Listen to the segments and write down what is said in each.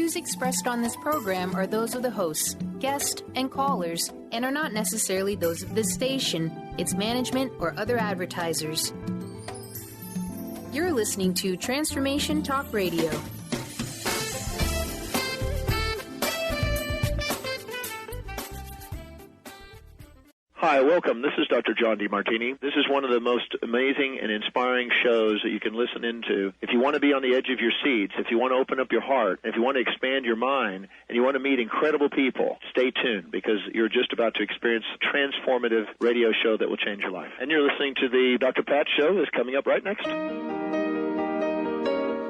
views expressed on this program are those of the hosts, guests, and callers, and are not necessarily those of this station, its management, or other advertisers. You're listening to Transformation Talk Radio. Hi, welcome. This is Dr. John DeMartini. This is one of the most amazing and inspiring shows that you can listen into. If you want to be on the edge of your seats, if you want to open up your heart, if you want to expand your mind, and you want to meet incredible people, stay tuned because you're just about to experience a transformative radio show that will change your life. And you're listening to the Dr. Pat Show that's coming up right next.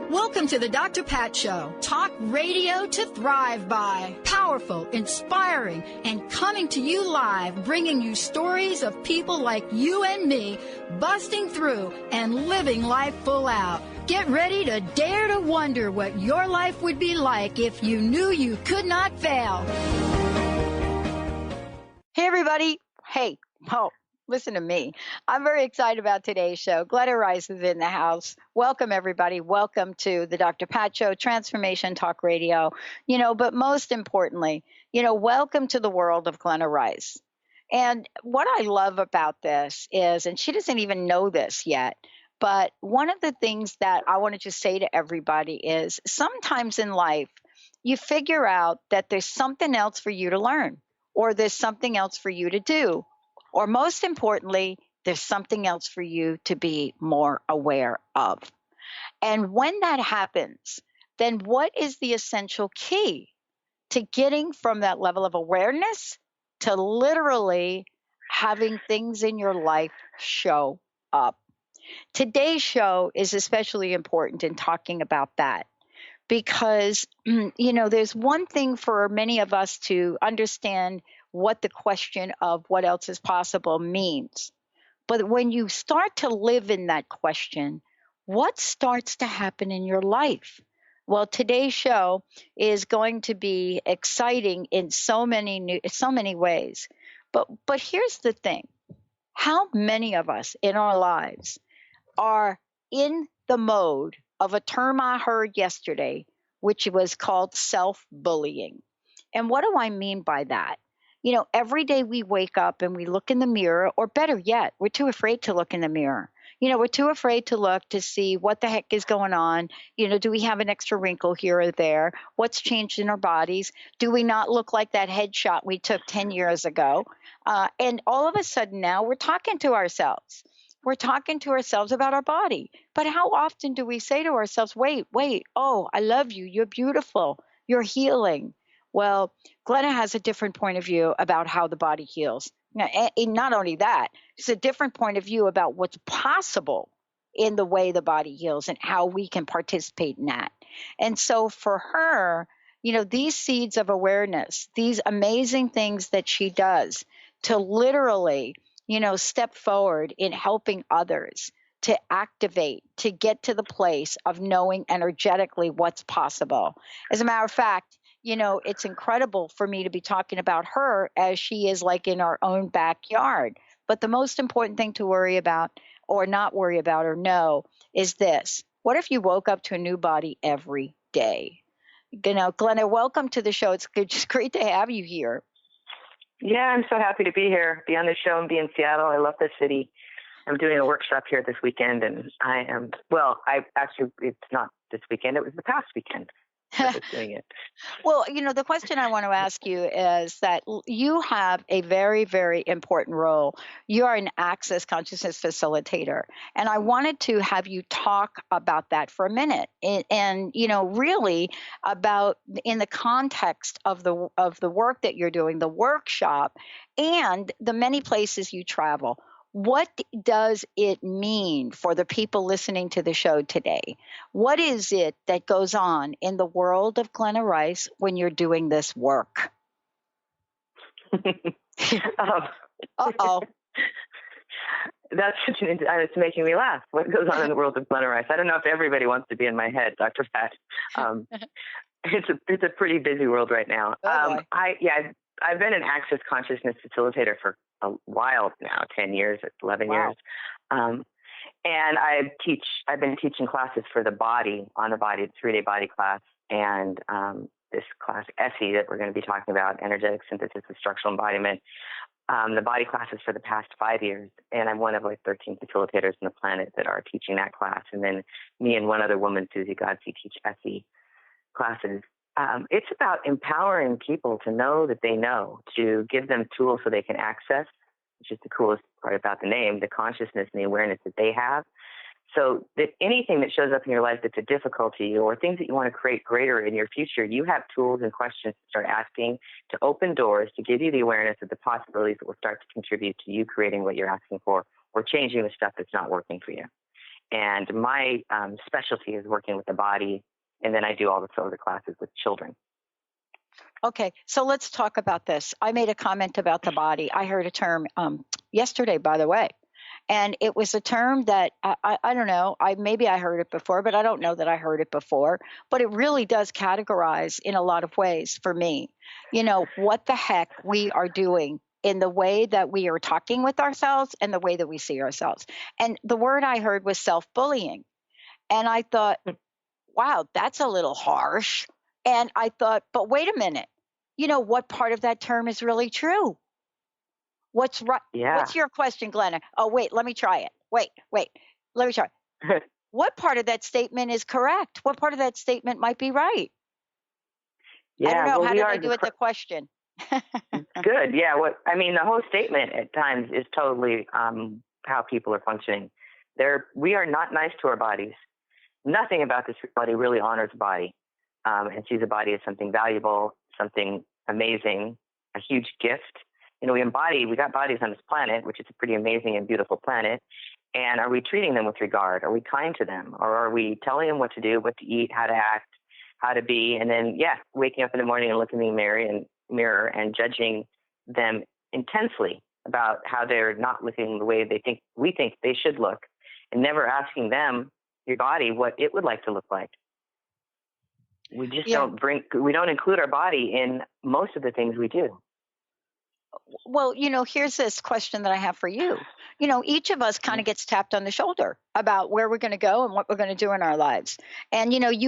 Welcome to the Dr. Pat Show. Talk radio to thrive by. Powerful, inspiring, and coming to you live, bringing you stories of people like you and me, busting through and living life full out. Get ready to dare to wonder what your life would be like if you knew you could not fail. Hey, everybody. Hey, listen to me. I'm very excited about today's show. Glenna Rice is in the house. Welcome, everybody. Welcome to the Dr. Pat Show, Transformation Talk Radio. But most importantly, welcome to the world of Glenna Rice. And what I love about this is, and she doesn't even know this yet, but one of the things that I want to just say to everybody is sometimes in life, you figure out that there's something else for you to learn, or there's something else for you to do. Or most importantly, there's something else for you to be more aware of. And when that happens, then what is the essential key to getting from that level of awareness to literally having things in your life show up? Today's show is especially important in talking about that because, there's one thing for many of us to understand what the question of what else is possible means. But when you start to live in that question, what starts to happen in your life? Well, today's show is going to be exciting in so many ways. But here's the thing. How many of us in our lives are in the mode of a term I heard yesterday, which was called self-bullying? And what do I mean by that? Every day we wake up and we look in the mirror, or better yet, we're too afraid to look in the mirror. We're too afraid to look to see what the heck is going on. Do we have an extra wrinkle here or there? What's changed in our bodies? Do we not look like that headshot we took 10 years ago? And all of a sudden now we're talking to ourselves. We're talking to ourselves about our body. But how often do we say to ourselves, wait, oh, I love you. You're beautiful. You're healing. Well, Glenna has a different point of view about how the body heals. And not only that, it's a different point of view about what's possible in the way the body heals and how we can participate in that. And so for her, these seeds of awareness, these amazing things that she does to literally, step forward in helping others to activate, to get to the place of knowing energetically what's possible. As a matter of fact, it's incredible for me to be talking about her as she is like in our own backyard. But the most important thing to worry about or not worry about or know is this. What if you woke up to a new body every day? Glenna, welcome to the show. It's just great to have you here. Yeah, I'm so happy to be here, be on the show and be in Seattle. I love this city. I'm doing a workshop here this weekend, and it's not this weekend. It was the past weekend. Doing it. Well, the question I want to ask you is that you have a very, very important role. You are an access consciousness facilitator. And I wanted to have you talk about that for a minute and really about in the context of the work that you're doing, the workshop, and the many places you travel. What does it mean for the people listening to the show today? What is it that goes on in the world of Glenna Rice when you're doing this work? Uh-oh. That's it's making me laugh. What goes on in the world of Glenna Rice? I don't know if everybody wants to be in my head, Dr. Pat. It's a pretty busy world right now. I've been an access consciousness facilitator for a while now, 10 years, 11 years. And I've been teaching classes for the body, on the body, 3-day body class. And this class, ESSE, that we're going to be talking about, Energetic Synthesis of Structural Embodiment, the body classes for the past 5 years. And I'm one of like 13 facilitators on the planet that are teaching that class. And then me and one other woman, Susie Godsey, teach ESSE classes. It's about empowering people to know that they know, to give them tools so they can access, which is the coolest part about the name, the consciousness and the awareness that they have. So that anything that shows up in your life that's a difficulty or things that you want to create greater in your future, you have tools and questions to start asking, to open doors, to give you the awareness of the possibilities that will start to contribute to you creating what you're asking for or changing the stuff that's not working for you. And my specialty is working with the body, and then I do all the further classes with children. Okay, so let's talk about this. I made a comment about the body. I heard a term yesterday, by the way. And it was a term that I don't know, maybe I heard it before, but I don't know that I heard it before. But it really does categorize in a lot of ways for me, what the heck we are doing in the way that we are talking with ourselves and the way that we see ourselves. And the word I heard was self-bullying. And I thought, wow, that's a little harsh. And I thought, but wait a minute, what part of that term is really true? What's right? Yeah. What's your question, Glenna? Oh, wait, let me try it. Wait, let me try it. What part of that statement is correct? What part of that statement might be right? Yeah, I don't know. well, How did I do with the question? Good. Yeah. The whole statement at times is totally how people are functioning. We are not nice to our bodies. Nothing about this body really honors the body and sees the body as something valuable, something amazing, a huge gift. We got bodies on this planet, which is a pretty amazing and beautiful planet. And are we treating them with regard? Are we kind to them? Or are we telling them what to do, what to eat, how to act, how to be? And then, waking up in the morning and looking in the mirror and judging them intensely about how they're not looking the way we think they should look, and never asking them, your body, what it would like to look like. We just we don't include our body in most of the things we do. Well, here's this question that I have for you. Each of us kind of gets tapped on the shoulder about where we're going to go and what we're going to do in our lives. And, when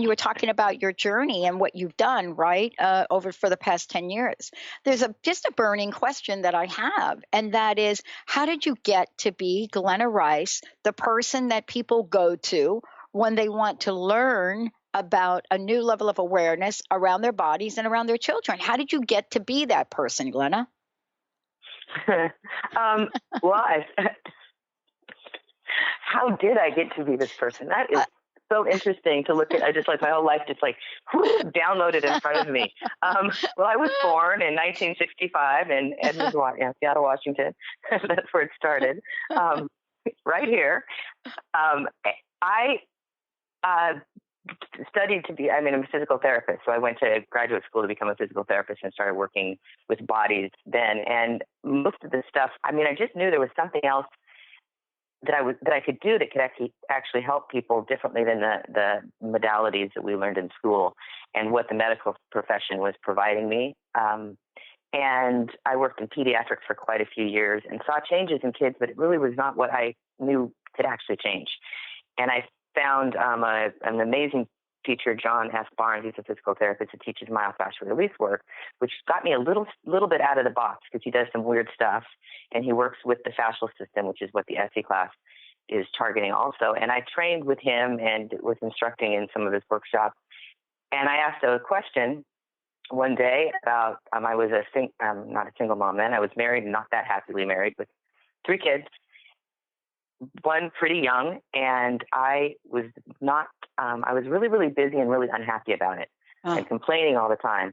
you were talking about your journey and what you've done, right, for the past 10 years, there's just a burning question that I have. And that is, how did you get to be Glenna Rice, the person that people go to when they want to learn about a new level of awareness around their bodies and around their children? How did you get to be that person, Glenna? How did I get to be this person? That is so interesting to look at. I just my whole life just downloaded in front of me. I was born in 1965 in Seattle, Washington. That's where it started. Right here. I studied to be, I'm a physical therapist. So I went to graduate school to become a physical therapist and started working with bodies then. And most of the stuff, I just knew there was something else that I could do that could actually help people differently than the modalities that we learned in school and what the medical profession was providing me. And I worked in pediatrics for quite a few years and saw changes in kids, but it really was not what I knew could actually change. And I found an amazing teacher, John S. Barnes. He's a physical therapist that teaches myofascial release work, which got me a little bit out of the box because he does some weird stuff, and he works with the fascial system, which is what the ESSE class is targeting also. And I trained with him and was instructing in some of his workshops. And I asked a question one day about I was not a single mom then. I was married, not that happily married, with 3 kids. One pretty young, and I was not, I was really, really busy and really unhappy about it and complaining all the time,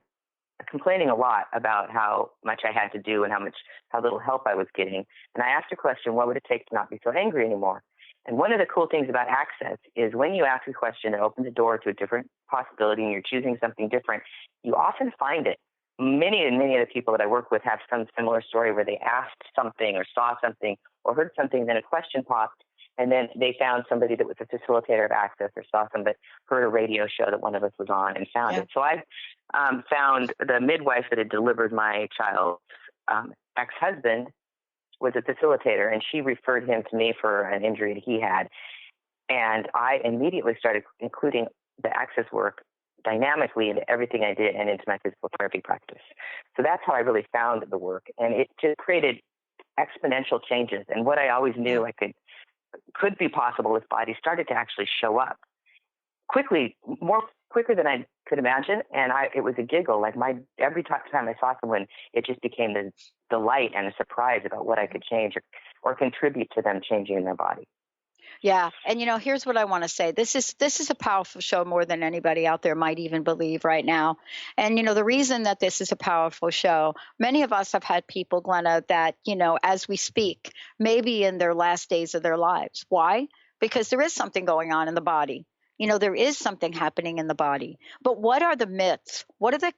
complaining a lot about how much I had to do and how little help I was getting. And I asked a question, what would it take to not be so angry anymore? And one of the cool things about Access is when you ask a question, it opens the door to a different possibility and you're choosing something different, you often find it. Many of the people that I work with have some similar story where they asked something or saw something or heard something, then a question popped, and then they found somebody that was a facilitator of Access or saw somebody, heard a radio show that one of us was on and found it. So I found the midwife that had delivered my child's ex-husband was a facilitator, and she referred him to me for an injury that he had. And I immediately started including the Access work dynamically into everything I did and into my physical therapy practice. So that's how I really found the work. And it just created exponential changes. And what I always knew could be possible with bodies started to actually show up quickly, more quicker than I could imagine. And it was a giggle. Like every time I saw someone, it just became the delight and a surprise about what I could change or contribute to them changing in their body. Yeah. And, here's what I want to say. This is a powerful show more than anybody out there might even believe right now. And, the reason that this is a powerful show, many of us have had people, Glenna, that, as we speak, maybe in their last days of their lives. Why? Because there is something going on in the body. There is something happening in the body. But what are the myths? What is the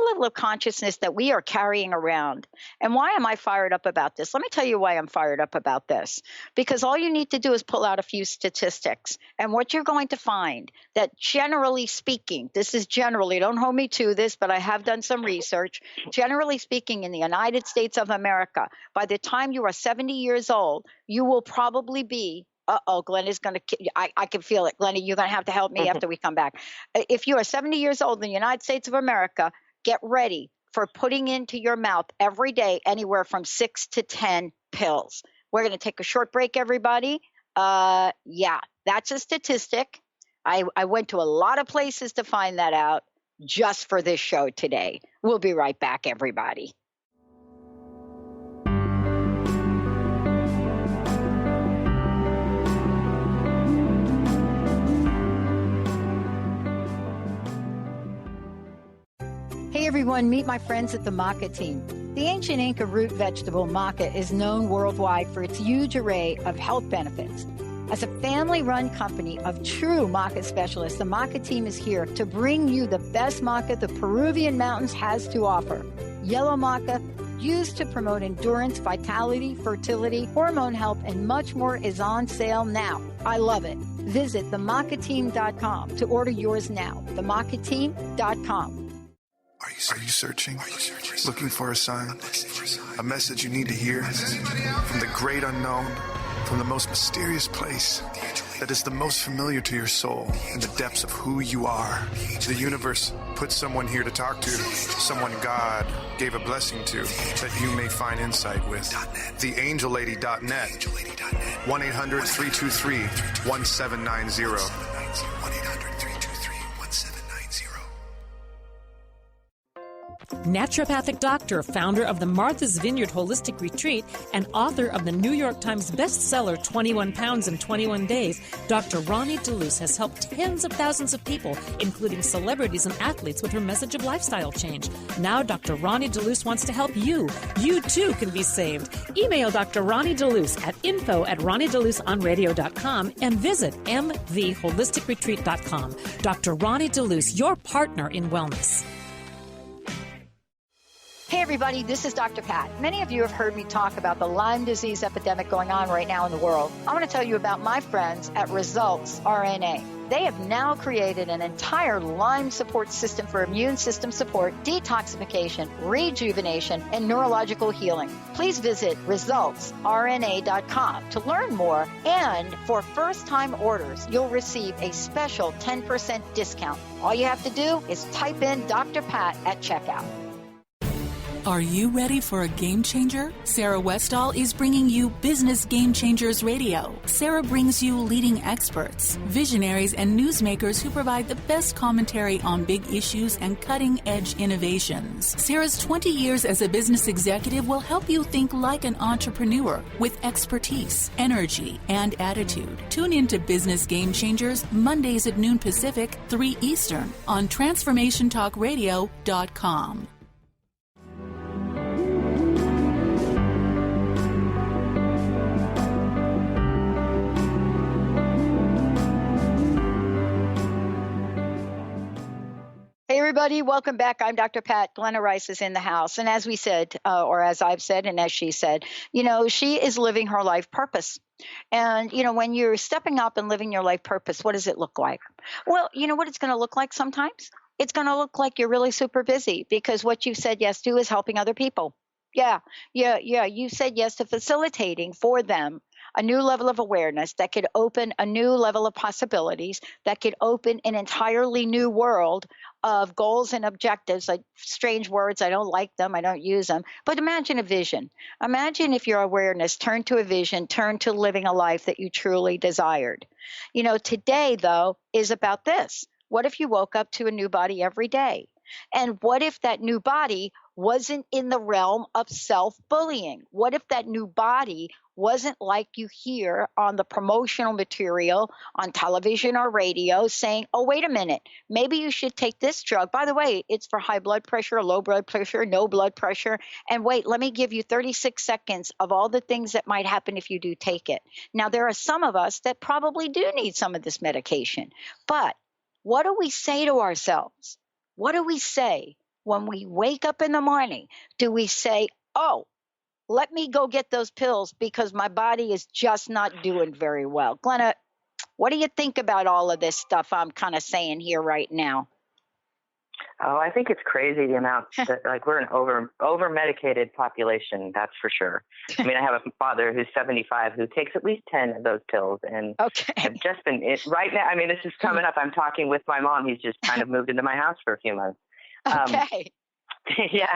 level of consciousness that we are carrying around? And why am I fired up about this? Let me tell you why I'm fired up about this. Because all you need to do is pull out a few statistics. And what you're going to find that generally speaking, this is generally, don't hold me to this, but I have done some research. Generally speaking, in the United States of America, by the time you are 70 years old, you will probably be Glenna's going to, I can feel it. Glenna, you're going to have to help me after we come back. If you are 70 years old in the United States of America, get ready for putting into your mouth every day anywhere from 6 to 10 pills. We're going to take a short break, everybody. Yeah, that's a statistic. I went to a lot of places to find that out just for this show today. We'll be right back, everybody. Hey everyone, meet my friends at the maca team. The ancient Inca root vegetable maca is known worldwide for its huge array of health benefits. As a family-run company of true maca specialists, the maca team is here to bring you the best maca the Peruvian mountains has to offer. Yellow maca, used to promote endurance, vitality, fertility, hormone health, and much more, is on sale now. I love it. Visit themacateam.com to order yours now. Themacateam.com. Are you searching? Looking for a sign? A message you need to hear? From the great unknown, from the most mysterious place that is the most familiar to your soul in the depths of who you are. The universe put someone here to talk to, someone God gave a blessing to, that you may find insight with. TheAngelLady.net, 1-800-323-1790. Naturopathic doctor, founder of the Martha's Vineyard Holistic Retreat, and author of the New York Times bestseller 21 Pounds in 21 Days, Dr. Ronnie DeLuce has helped tens of thousands of people, including celebrities and athletes, with her message of lifestyle change. Now Dr. Ronnie DeLuce wants to help you. You too can be saved. Email Dr. Ronnie DeLuce at info@ronniedeluceonradio.com and visit mtheholisticretreat.com. Dr. Ronnie DeLuce, your partner in wellness. Hey everybody, this is Dr. Pat. Many of you have heard me talk about the Lyme disease epidemic going on right now in the world. I want to tell you about my friends at Results RNA. They have now created an entire Lyme support system for immune system support, detoxification, rejuvenation, and neurological healing. Please visit resultsrna.com to learn more, and for first-time orders, you'll receive a special 10% discount. All you have to do is type in Dr. Pat at checkout. Are you ready for a game changer? Sarah Westall is bringing you Business Game Changers Radio. Sarah brings you leading experts, visionaries, and newsmakers who provide the best commentary on big issues and cutting-edge innovations. Sarah's 20 years as a business executive will help you think like an entrepreneur with expertise, energy, and attitude. Tune into Business Game Changers Mondays at noon Pacific, 3 Eastern on TransformationTalkRadio.com. Hey everybody, welcome back. I'm Dr. Pat. Glenna Rice is in the house. And as we said, or as I've said, and as she said, she is living her life purpose. And, when you're stepping up and living your life purpose, what does it look like? Well, you know what it's going to look like sometimes? It's going to look like you're really super busy because what you said yes to is helping other people. Yeah. You said yes to facilitating for them a new level of awareness, that could open a new level of possibilities, that could open an entirely new world of goals and objectives. Like strange words, I don't like them, I don't use them. But imagine a vision. Imagine if your awareness turned to a vision, turned to living a life that you truly desired. Today, though, is about this. What if you woke up to a new body every day? And what if that new body wasn't in the realm of self-bullying? What if that new body wasn't like you hear on the promotional material on television or radio saying, oh, wait a minute, maybe you should take this drug. By the way, it's for high blood pressure, low blood pressure, no blood pressure. And wait, let me give you 36 seconds of all the things that might happen if you do take it. Now, there are some of us that probably do need some of this medication. But what do we say to ourselves? What do we say when we wake up in the morning? Do we say, oh, let me go get those pills because my body is just not doing very well? Glenna, what do you think about all of this stuff I'm kind of saying here right now? Oh, I think it's crazy the amount that, like, we're an over medicated population. That's for sure. I mean, I have a father who's 75 who takes at least 10 of those pills, and I've just been right now. I mean, this is coming up. I'm talking with my mom. He's just kind of moved into my house for a few months. Okay. Yeah.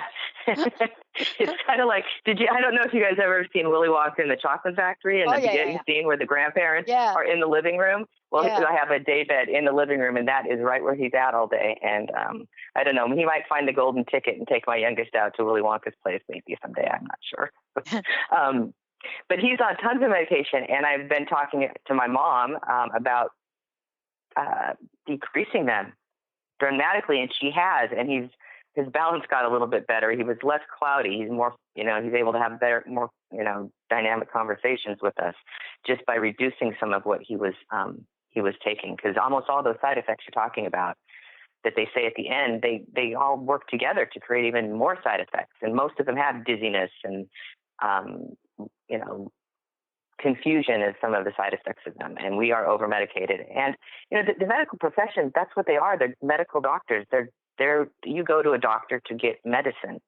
It's kind of like, I don't know if you guys ever seen Willy Wonka and the Chocolate Factory and the beginning scene where the grandparents are in the living room. Well, I have a daybed in the living room, and that is right where he's at all day. And I don't know, he might find the golden ticket and take my youngest out to Willy Wonka's place maybe someday. I'm not sure. But he's on tons of medication, and I've been talking to my mom about decreasing them dramatically, and she has, and his balance got a little bit better. He was less cloudy. He's more, he's able to have more, dynamic conversations with us just by reducing some of what he was taking. Because almost all those side effects you're talking about that they say at the end, they all work together to create even more side effects. And most of them have dizziness and, confusion as some of the side effects of them. And we are over medicated. And, the medical profession, that's what they are. They're medical doctors. You go to a doctor to get medicine.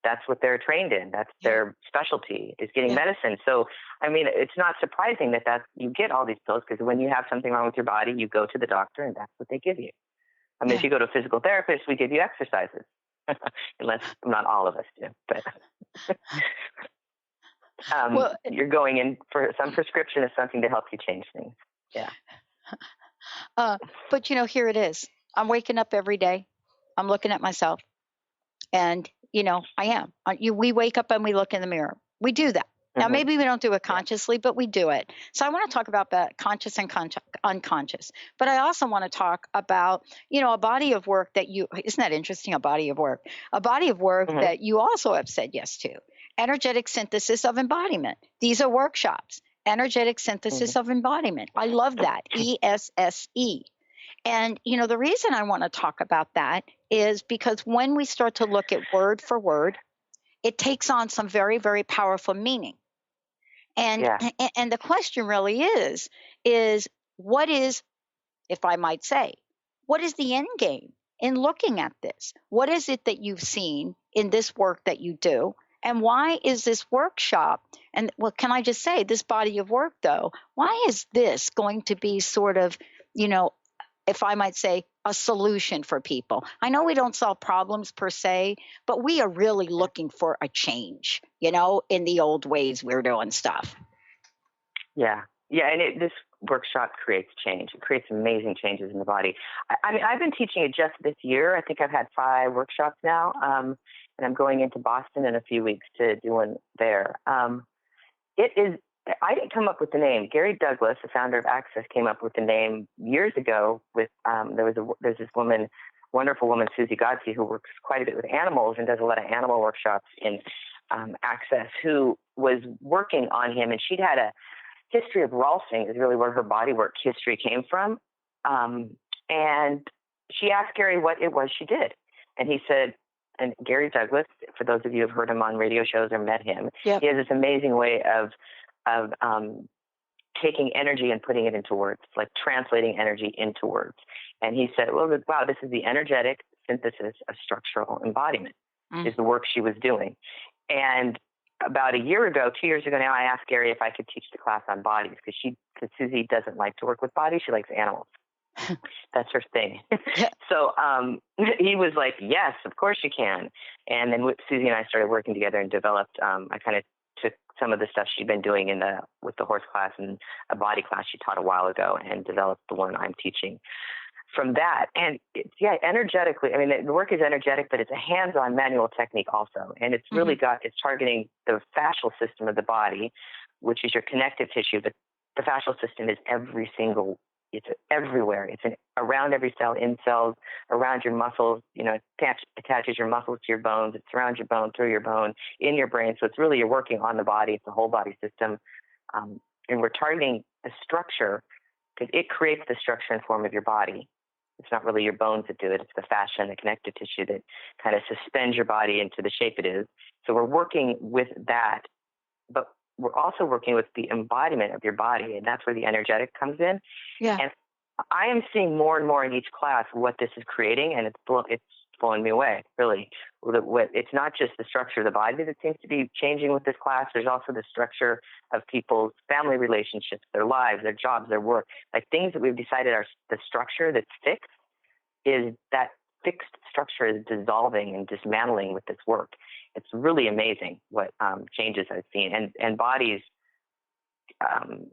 That's what they're trained in. That's their specialty, is getting medicine. So, I mean, it's not surprising that you get all these pills, because when you have something wrong with your body, you go to the doctor and that's what they give you. I mean, if you go to a physical therapist, we give you exercises, unless not all of us do. But you're going in for some prescription of something to help you change things. Yeah. But, here it is. I'm waking up every day. I'm looking at myself, and, I am. We wake up and we look in the mirror. We do that. Now, maybe we don't do it consciously, but we do it. So I want to talk about that conscious and unconscious. But I also want to talk about, a body of work that isn't that interesting, a body of work? A body of work that you also have said yes to. Energetic synthesis of embodiment. These are workshops. Energetic synthesis of embodiment. I love that. ESSE. And, the reason I want to talk about that is because when we start to look at word for word, it takes on some very, very powerful meaning. And the question really is what is, if I might say, what is the end game in looking at this? What is it that you've seen in this work that you do? And why is this workshop, and can I just say, this body of work, though, why is this going to be sort of, if I might say, a solution for people? I know we don't solve problems per se, but we are really looking for a change, in the old ways we're doing stuff. Yeah. Yeah. And this workshop creates change. It creates amazing changes in the body. I mean, I've been teaching it just this year. I think I've had 5 workshops now. And I'm going into Boston in a few weeks to do one there. I didn't come up with the name. Gary Douglas, the founder of Access, came up with the name years ago. With there's this woman, wonderful woman, Susie Godsey, who works quite a bit with animals and does a lot of animal workshops in Access, who was working on him, and she'd had a history of Ralsing, is really where her bodywork history came from. And she asked Gary what it was she did, and he said. And Gary Douglas, for those of you who have heard him on radio shows or met him, he has this amazing way of taking energy and putting it into words, like translating energy into words. And he said, well, wow, this is the energetic synthesis of structural embodiment is the work she was doing. And about a year ago, 2 years ago now, I asked Gary if I could teach the class on bodies because Susie doesn't like to work with bodies. She likes animals. That's her thing. So he was like, yes, of course you can. And then Susie and I started working together and developed, I kind of took some of the stuff she'd been doing with the horse class and a body class she taught a while ago and developed the one I'm teaching from that. And energetically, I mean, the work is energetic, but it's a hands-on manual technique also. And it's really it's targeting the fascial system of the body, which is your connective tissue. But the fascial system is it's everywhere. It's around every cell, in cells, around your muscles, attaches your muscles to your bones. It's around your bone, through your bone, in your brain. So it's really, you're working on the body. It's a whole body system. And we're targeting a structure because it creates the structure and form of your body. It's not really your bones that do it. It's the fascia and the connective tissue that kind of suspends your body into the shape it is. So we're working with that, but we're also working with the embodiment of your body, and that's where the energetic comes in. Yeah. And I am seeing more and more in each class what this is creating, and it's blowing me away, really. It's not just the structure of the body that seems to be changing with this class. There's also the structure of people's family relationships, their lives, their jobs, their work. Like things that we've decided are the structure that's fixed, is that fixed structure is dissolving and dismantling with this work. It's really amazing what changes I've seen. And bodies,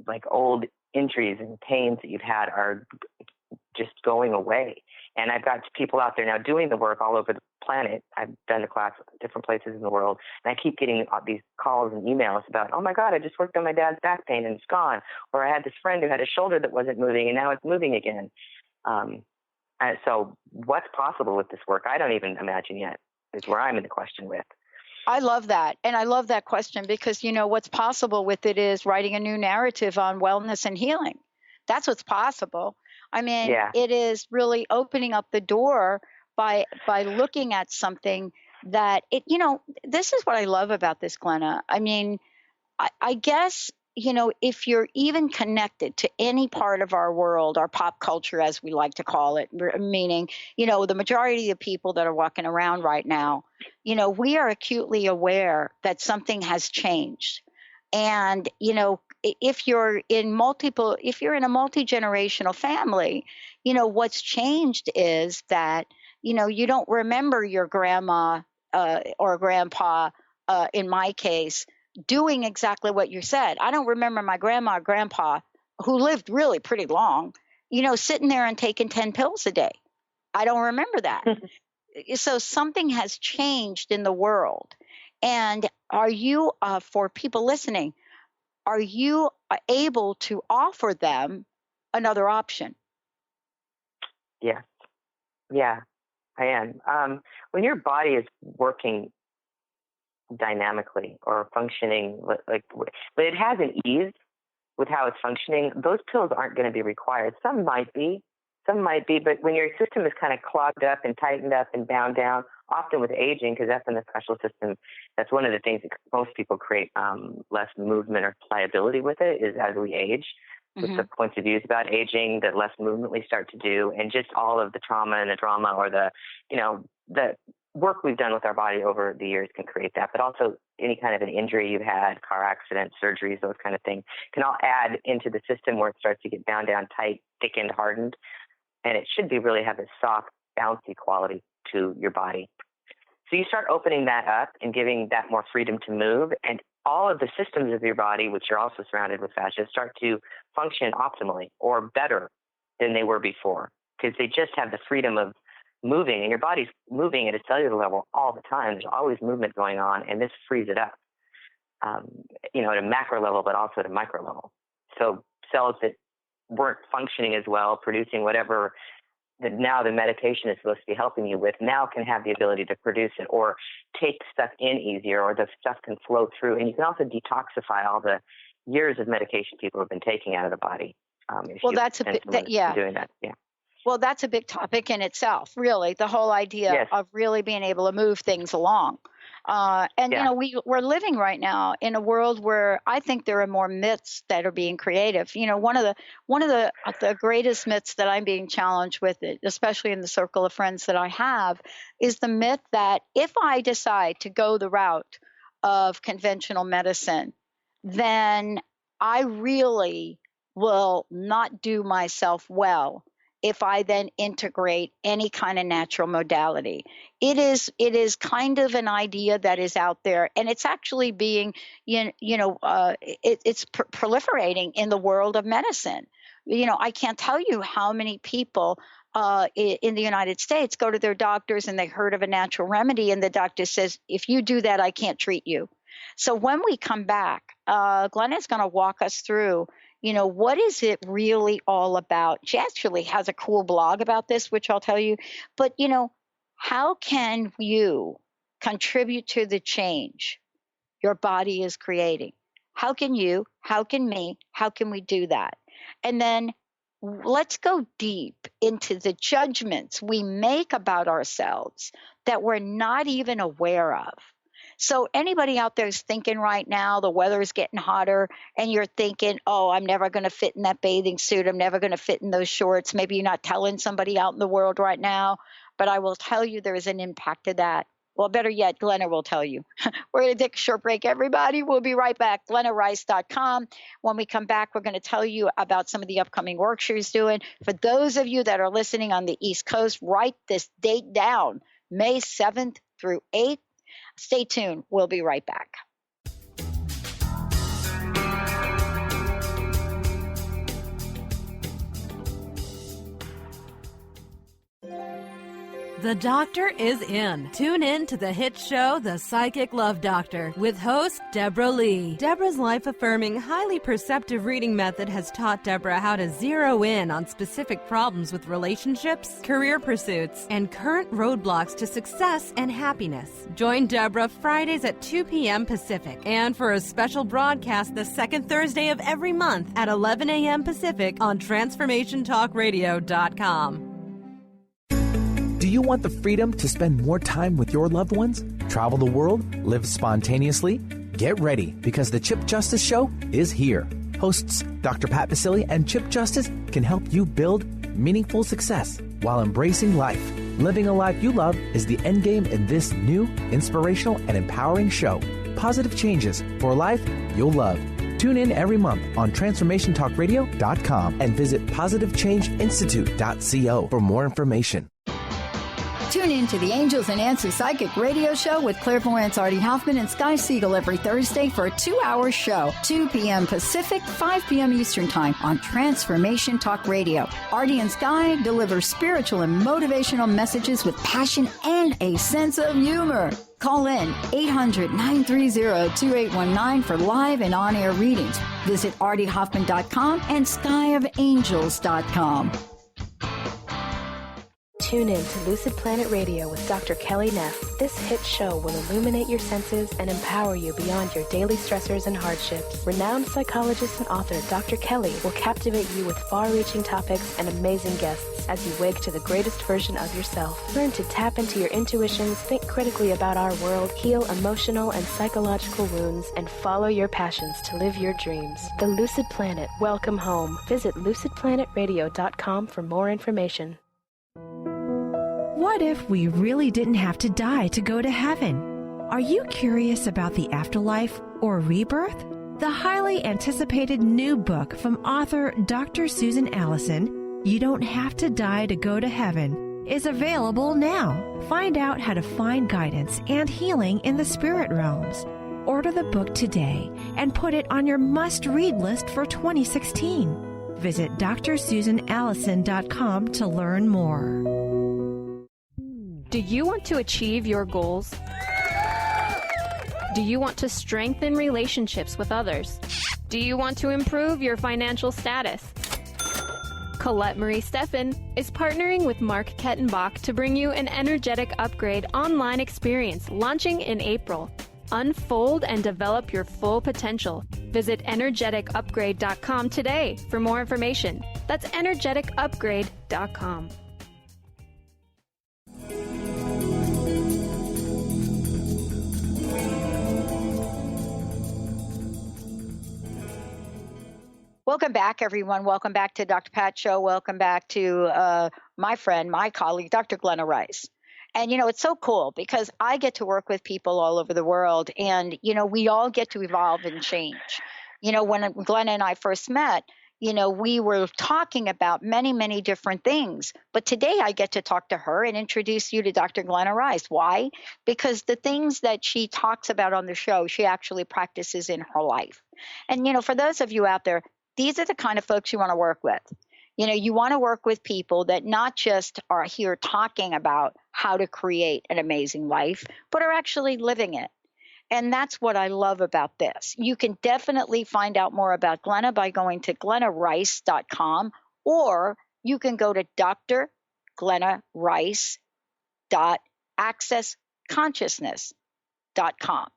like old injuries and pains that you've had are just going away. And I've got people out there now doing the work all over the planet. I've done the class at different places in the world. And I keep getting these calls and emails about, oh my God, I just worked on my dad's back pain and it's gone. Or I had this friend who had a shoulder that wasn't moving and now it's moving again. So what's possible with this work? I don't even imagine yet, is where I'm in the question with. I love that. And I love that question because, what's possible with it is writing a new narrative on wellness and healing. That's what's possible. I mean, It is really opening up the door by looking at something that this is what I love about this, Glenna. I mean, I guess, if you're even connected to any part of our world, our pop culture, as we like to call it, meaning, the majority of people that are walking around right now, we are acutely aware that something has changed. And, if you're in a multi-generational family, what's changed is that, you don't remember your grandma or grandpa, in my case, doing exactly what you said. I don't remember my grandma or grandpa, who lived really pretty long, sitting there and taking 10 pills a day. I don't remember that. So something has changed in the world. And are you, for people listening, are you able to offer them another option? Yes. Yeah, I am. When your body is working dynamically or functioning like when it has an ease with how it's functioning, those pills aren't going to be required. Some might be, but when your system is kind of clogged up and tightened up and bound down, often with aging, because that's in the fascial system, that's one of the things that most people create less movement or pliability with it, is as we age. With the points of views about aging, that less movement we start to do, and just all of the trauma and the drama, or the work we've done with our body over the years can create that. But also any kind of an injury you've had, car accidents, surgeries, those kind of things, can all add into the system where it starts to get bound down tight, thickened, hardened. And it should be really have a soft, bouncy quality to your body. So you start opening that up and giving that more freedom to move, and all of the systems of your body, which are also surrounded with fascia, start to function optimally or better than they were before, because they just have the freedom of moving, and your body's moving at a cellular level all the time. There's always movement going on, and this frees it up, at a macro level, but also at a micro level. So cells that weren't functioning as well, producing whatever that now the medication is supposed to be helping you with, now can have the ability to produce it or take stuff in easier, or the stuff can flow through. And you can also detoxify all the years of medication people have been taking out of the body. That's a bit, doing that. Yeah. Well, that's a big topic in itself, really, the whole idea of really being able to move things along. We're living right now in a world where I think there are more myths that are being creative. One of the greatest myths that I'm being challenged with, especially in the circle of friends that I have, is the myth that if I decide to go the route of conventional medicine, then I really will not do myself well if I then integrate any kind of natural modality. It is kind of an idea that is out there, and it's actually being, it's proliferating in the world of medicine. I can't tell you how many people in the United States go to their doctors and they heard of a natural remedy, and the doctor says, if you do that, I can't treat you. So when we come back, Glenna is going to walk us through, what is it really all about? She actually has a cool blog about this, which I'll tell you. But, how can you contribute to the change your body is creating? How can you, how can me, how can we do that? And then let's go deep into the judgments we make about ourselves that we're not even aware of. So anybody out there is thinking right now, the weather is getting hotter, and you're thinking, oh, I'm never going to fit in that bathing suit. I'm never going to fit in those shorts. Maybe you're not telling somebody out in the world right now, but I will tell you there is an impact to that. Well, better yet, Glenna will tell you. We're going to take a short break, everybody. We'll be right back. GlennaRice.com. When we come back, we're going to tell you about some of the upcoming work she's doing. For those of you that are listening on the East Coast, write this date down, May 7th through 8th. Stay tuned. We'll be right back. The doctor is in. Tune in to the hit show, The Psychic Love Doctor, with host Deborah Lee. Deborah's life-affirming, highly perceptive reading method has taught Deborah how to zero in on specific problems with relationships, career pursuits, and current roadblocks to success and happiness. Join Deborah Fridays at 2 p.m. Pacific, and for a special broadcast the second Thursday of every month at 11 a.m. Pacific on TransformationTalkRadio.com. Do you want the freedom to spend more time with your loved ones? Travel the world? Live spontaneously? Get ready, because the Chip Justice Show is here. Hosts Dr. Pat Basile and Chip Justice can help you build meaningful success while embracing life. Living a life you love is the end game in this new, inspirational, and empowering show. Positive changes for a life you'll love. Tune in every month on TransformationTalkRadio.com and visit PositiveChangeInstitute.co for more information. Tune in to the Angels and Answers Psychic Radio Show with clairvoyants Artie Hoffman and Sky Siegel every Thursday for a 2-hour show, 2 p.m. Pacific, 5 p.m. Eastern Time on Transformation Talk Radio. Artie and Sky deliver spiritual and motivational messages with passion and a sense of humor. Call in 800-930-2819 for live and on-air readings. Visit artiehoffman.com and skyofangels.com. Tune in to Lucid Planet Radio with Dr. Kelly Neff. This hit show will illuminate your senses and empower you beyond your daily stressors and hardships. Renowned psychologist and author Dr. Kelly will captivate you with far-reaching topics and amazing guests as you wake to the greatest version of yourself. Learn to tap into your intuitions, think critically about our world, heal emotional and psychological wounds, and follow your passions to live your dreams. The Lucid Planet. Welcome home. Visit lucidplanetradio.com for more information. What if we really didn't have to die to go to heaven? Are you curious about the afterlife or rebirth? The highly anticipated new book from author Dr. Susan Allison, You Don't Have to Die to Go to Heaven, is available now. Find out how to find guidance and healing in the spirit realms. Order the book today and put it on your must-read list for 2016. Visit drsusanallison.com to learn more. Do you want to achieve your goals? Do you want to strengthen relationships with others? Do you want to improve your financial status? Colette Marie Steffen is partnering with Mark Kettenbach to bring you an energetic upgrade online experience launching in April. Unfold and develop your full potential. Visit energeticupgrade.com today for more information. That's energeticupgrade.com. Welcome back, everyone. Welcome back to Dr. Pat Show. Welcome back to my friend, my colleague, Dr. Glenna Rice. And, it's so cool because I get to work with people all over the world, and, we all get to evolve and change. When Glenna and I first met, we were talking about many, many different things. But today I get to talk to her and introduce you to Dr. Glenna Rice. Why? Because the things that she talks about on the show, she actually practices in her life. And, for those of you out there, these are the kind of folks you want to work with. You want to work with people that not just are here talking about how to create an amazing life, but are actually living it. And that's what I love about this. You can definitely find out more about Glenna by going to glennarice.com, or you can go to drglennarice.accessconsciousness.com.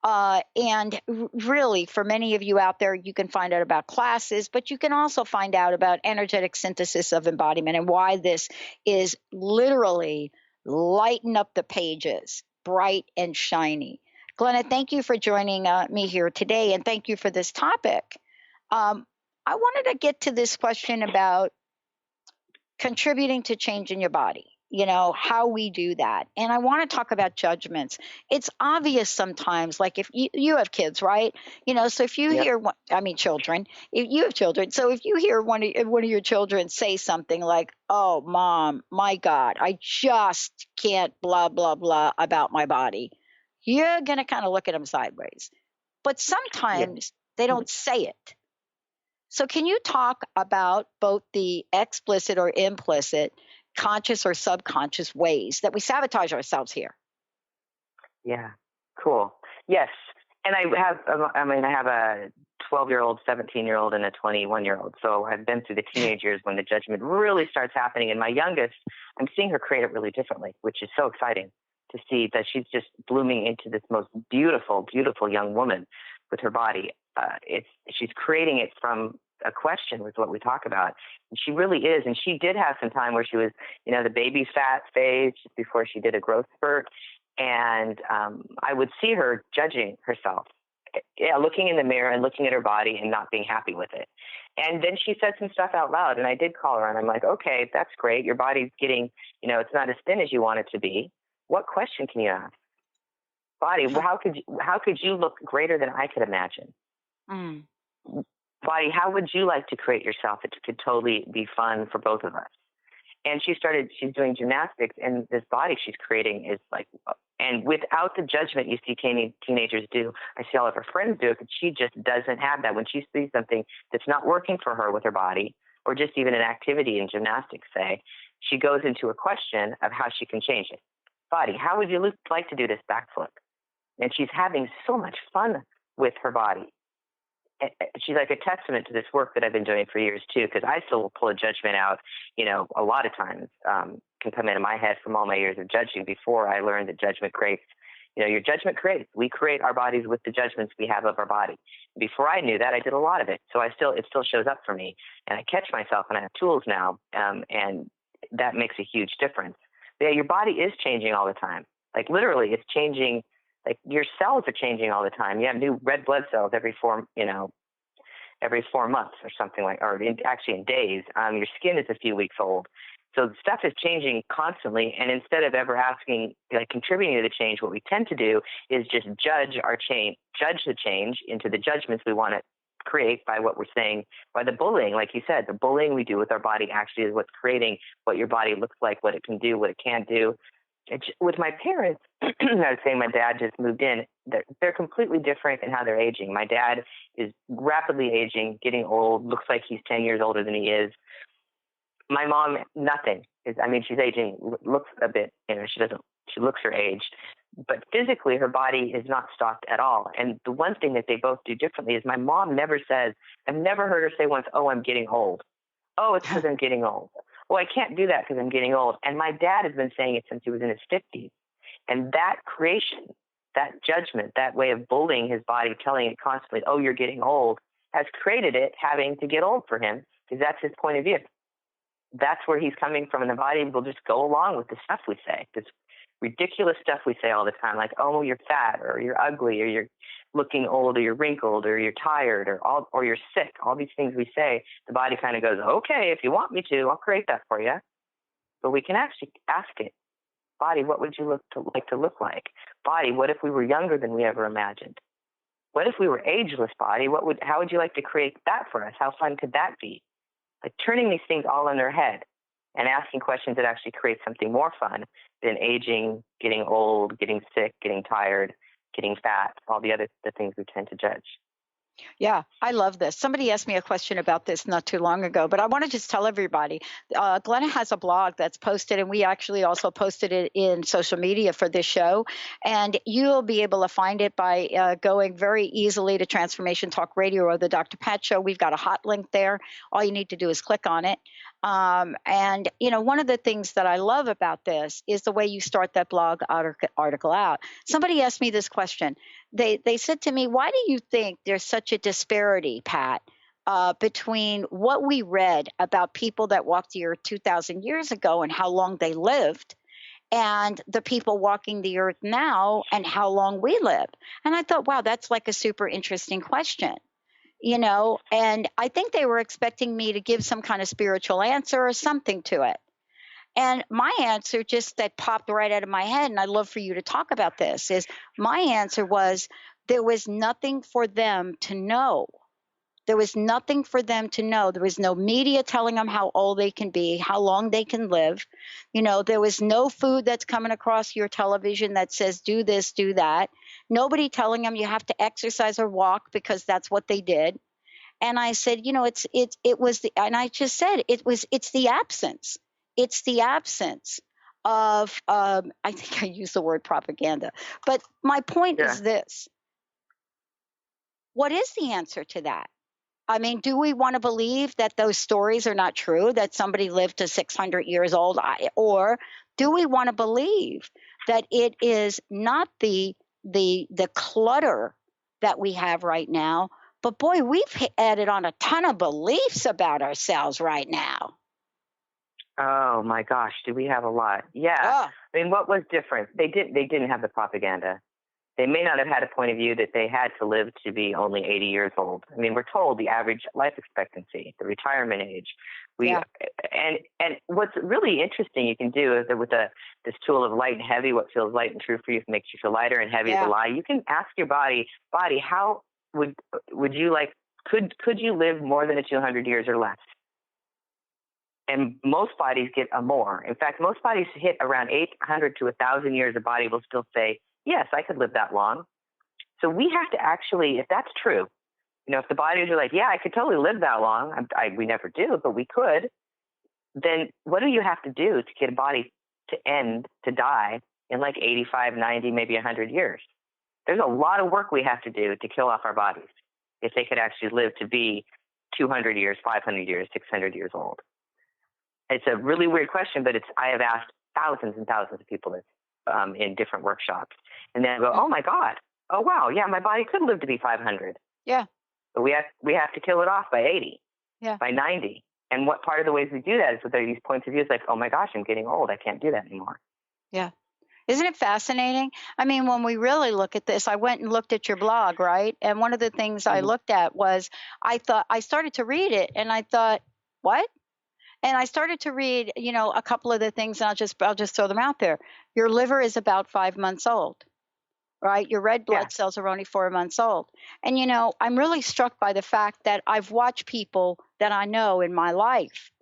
And really, for many of you out there, you can find out about classes, but you can also find out about energetic synthesis of embodiment and why this is literally lighting up the pages, bright and shiny. Glenna, thank you for joining me here today, and thank you for this topic. I wanted to get to this question about contributing to change in your body, how we do that. And I want to talk about judgments. It's obvious sometimes, like if you have kids, right? So if you hear, children, if you have children, so if you hear one of your children say something like, "Oh, Mom, my God, I just can't blah, blah, blah about my body," you're going to kind of look at them sideways. But sometimes they don't say it. So can you talk about both the explicit or implicit, conscious or subconscious ways that we sabotage ourselves here? Yeah, cool. Yes. And I have a 12-year-old, 17-year-old, and a 21-year-old. So I've been through the teenage years when the judgment really starts happening. And my youngest, I'm seeing her create it really differently, which is so exciting to see that she's just blooming into this most beautiful, beautiful young woman with her body. She's creating it from a question with what we talk about. And she really is. And she did have some time where she was, the baby fat phase just before she did a growth spurt. And I would see her judging herself, looking in the mirror and looking at her body and not being happy with it. And then she said some stuff out loud, and I did call her, and I'm like, okay, that's great. Your body's getting, it's not as thin as you want it to be. What question can you ask? Body, how could you look greater than I could imagine? Body, how would you like to create yourself? It could totally be fun for both of us. And she's doing gymnastics, and this body she's creating is like, and without the judgment you see teenagers do, I see all of her friends do it, but she just doesn't have that. When she sees something that's not working for her with her body, or just even an activity in gymnastics, say, she goes into a question of how she can change it. Body, how would you like to do this backflip? And she's having so much fun with her body. She's like a testament to this work that I've been doing for years, too, because I still will pull a judgment out, a lot of times can come into my head from all my years of judging before I learned that judgment creates. Your judgment creates. We create our bodies with the judgments we have of our body. Before I knew that, I did a lot of it. So it still shows up for me. And I catch myself, and I have tools now, and that makes a huge difference. But yeah, your body is changing all the time. Like literally, it's changing. Like your cells are changing all the time. You have new red blood cells every 4 months or something actually in days. Your skin is a few weeks old. So the stuff is changing constantly. And instead of ever asking, contributing to the change, what we tend to do is just judge the change into the judgments we want to create by what we're saying, by the bullying. Like you said, the bullying we do with our body actually is what's creating what your body looks like, what it can do, what it can't do. With my parents, I would say my dad just moved in. They're completely different in how they're aging. My dad is rapidly aging, getting old, looks like he's 10 years older than he is. My mom, nothing. She's aging, looks a bit, she looks her age. But physically, her body is not stocked at all. And the one thing that they both do differently is my mom never says, I've never heard her say once, "Oh, I'm getting old." "Oh, it's because I'm getting old." "Well, I can't do that because I'm getting old." And my dad has been saying it since he was in his 50s. And that creation, that judgment, that way of bullying his body, telling it constantly, "Oh, you're getting old," has created it having to get old for him because that's his point of view. That's where he's coming from. And the body will just go along with the stuff we say, this ridiculous stuff we say all the time, like, "Oh, you're fat," or "You're ugly," or "You're looking old," or "You're wrinkled," or "You're tired," or "You're sick." All these things we say, the body kind of goes, "Okay, if you want me to, I'll create that for you." But we can actually ask it, Body, what would you like to look like? Body, what if we were younger than we ever imagined? What if we were ageless? Body, how would you like to create that for us? How fun could that be? Like turning these things all in their head and asking questions that actually create something more fun than aging, getting old, getting sick, getting tired, getting fat, all the things we tend to judge. Yeah, I love this. Somebody asked me a question about this not too long ago, but I want to just tell everybody, Glenna has a blog that's posted, and we actually also posted it in social media for this show. And you'll be able to find it by going very easily to Transformation Talk Radio or the Dr. Pat Show. We've got a hot link there. All you need to do is click on it. And, one of the things that I love about this is the way you start that blog article out. Somebody asked me this question. They said to me, why do you think there's such a disparity, Pat, between what we read about people that walked the earth 2,000 years ago and how long they lived and the people walking the earth now and how long we live? And I thought, wow, that's like a super interesting question. And I think they were expecting me to give some kind of spiritual answer or something to it. And my answer just that popped right out of my head, and I'd love for you to talk about this, is my answer was there was nothing for them to know. There was nothing for them to know. There was no media telling them how old they can be, how long they can live. There was no food that's coming across your television that says do this, do that. Nobody telling them you have to exercise or walk because that's what they did. And I said, it's the absence. It's the absence of, I think I used the word propaganda. But my point is this. What is the answer to that? I mean, do we want to believe that those stories are not true, that somebody lived to 600 years old? Or do we want to believe that it is not the clutter that we have right now? But boy, we've added on a ton of beliefs about ourselves right now. Oh my gosh, do we have a lot? Yeah. I mean, what was different? They didn't have the propaganda. They may not have had a point of view that they had to live to be only 80 years old. I mean, we're told the average life expectancy, the retirement age. And what's really interesting you can do is that with this tool of light and heavy, what feels light and true for you makes you feel lighter, and heavy is a lie. You can ask your body, how would you like, could you live more than 200 years or less? And most bodies get a more. In fact, most bodies hit around 800 to 1,000 years. The body will still say, yes, I could live that long. So we have to actually, if that's true, if the bodies are like, yeah, I could totally live that long. We never do, but we could. Then what do you have to do to get a body to die in like 85, 90, maybe 100 years? There's a lot of work we have to do to kill off our bodies if they could actually live to be 200 years, 500 years, 600 years old. It's a really weird question, but I have asked thousands and thousands of people in different workshops. And then I go, oh my God, oh wow, yeah, my body could live to be 500. Yeah. But we have to kill it off by 80, by 90. And what part of the ways we do that is with these points of view, it's like, oh my gosh, I'm getting old. I can't do that anymore. Yeah. Isn't it fascinating? I mean, when we really look at this, I went and looked at your blog, right? And one of the things I looked at was I started to read it and I thought, what? And I started to read, a couple of the things, and I'll just throw them out there. Your liver is about 5 months old, right? Your red blood cells are only 4 months old. And, I'm really struck by the fact that I've watched people that I know in my life,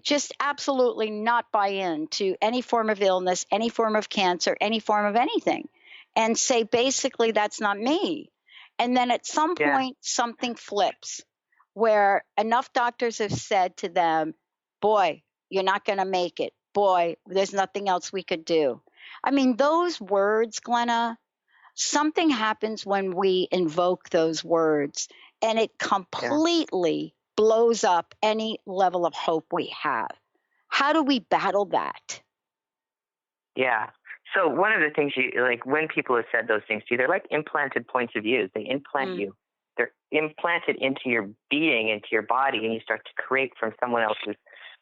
just absolutely not buy into any form of illness, any form of cancer, any form of anything, and say, basically, that's not me. And then at some point, something flips, where enough doctors have said to them, boy, you're not going to make it. Boy, there's nothing else we could do. I mean, those words, Glenna, something happens when we invoke those words, and it completely blows up any level of hope we have. How do we battle that? Yeah. So one of the things when people have said those things to you, they're like implanted points of view. They implant you. They're implanted into your being, into your body, and you start to create from someone else's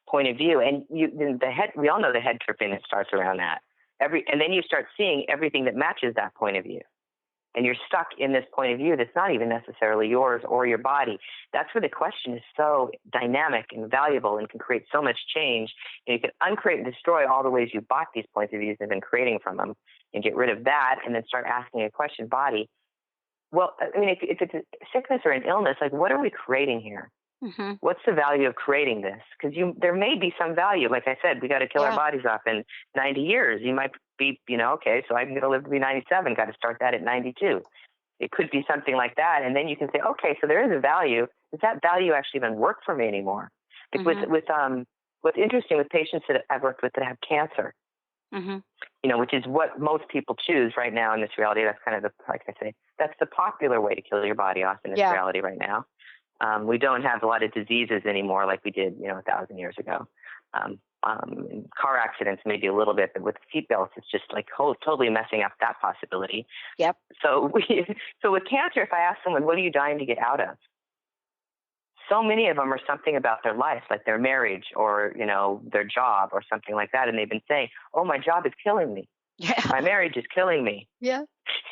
point of view. And we all know the head tripping that starts around that. And then you start seeing everything that matches that point of view. and you're stuck in this point of view that's not even necessarily yours or your body. That's where the question is so dynamic and valuable and can create so much change. And you can uncreate and destroy all the ways you bought these points of views and been creating from them, and get rid of that, and then start asking a question, body. Well, I mean, if it's a sickness or an illness, like, what are we creating here? Mm-hmm. What's the value of creating this? Because there may be some value. Like I said, we got to kill our bodies off in 90 years. You might be, okay, so I'm going to live to be 97. Got to start that at 92. It could be something like that. And then you can say, okay, so there is a value. Does that value actually even work for me anymore? Like what's interesting with patients that I've worked with that have cancer, which is what most people choose right now in this reality. That's kind of like I say, that's the popular way to kill your body off in this reality right now. We don't have a lot of diseases anymore like we did, 1,000 years ago. Car accidents maybe a little bit, but with seatbelts, it's just like totally messing up that possibility. Yep. So with cancer, if I ask someone, what are you dying to get out of? So many of them are something about their life, like their marriage or, their job or something like that. And they've been saying, oh, my job is killing me. Yeah. My marriage is killing me. Yeah.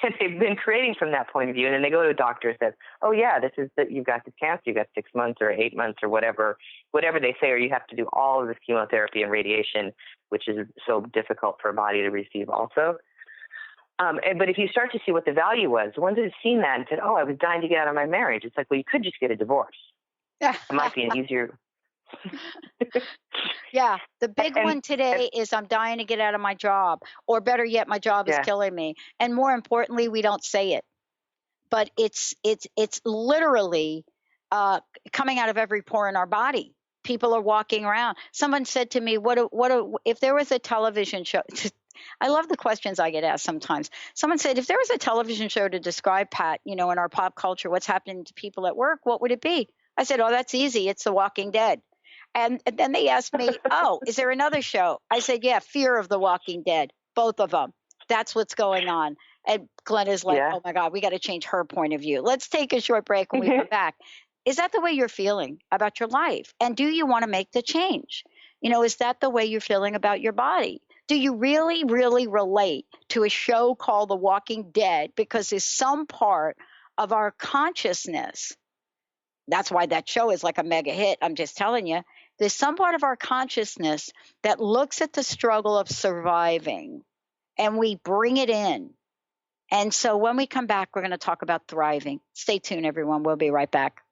And they've been creating from that point of view. And then they go to a doctor and says, oh, yeah, you've got this cancer. You've got 6 months or 8 months or whatever they say, or you have to do all of this chemotherapy and radiation, which is so difficult for a body to receive also. But if you start to see what the value was, the ones that have seen that and said, oh, I was dying to get out of my marriage. It's like, well, you could just get a divorce. It might be an easier. Yeah. The big one today is I'm dying to get out of my job, or better yet, my job is killing me. And more importantly, we don't say it, but it's literally coming out of every pore in our body. People are walking around. Someone said to me, what if there was a television show? I love the questions I get asked sometimes. Someone said, if there was a television show to describe, Pat, in our pop culture, what's happening to people at work, what would it be? I said, oh, that's easy. It's The Walking Dead. And then they asked me, oh, is there another show? I said, yeah, Fear of the Walking Dead, both of them. That's what's going on. And Glenna's like, oh, my God, we got to change her point of view. Let's take a short break when we come back. Is that the way you're feeling about your life? And do you want to make the change? Is that the way you're feeling about your body? Do you really, really relate to a show called The Walking Dead? Because there's some part of our consciousness. That's why that show is like a mega hit. I'm just telling you. There's some part of our consciousness that looks at the struggle of surviving, and we bring it in. And so when we come back, we're going to talk about thriving. Stay tuned, everyone. We'll be right back.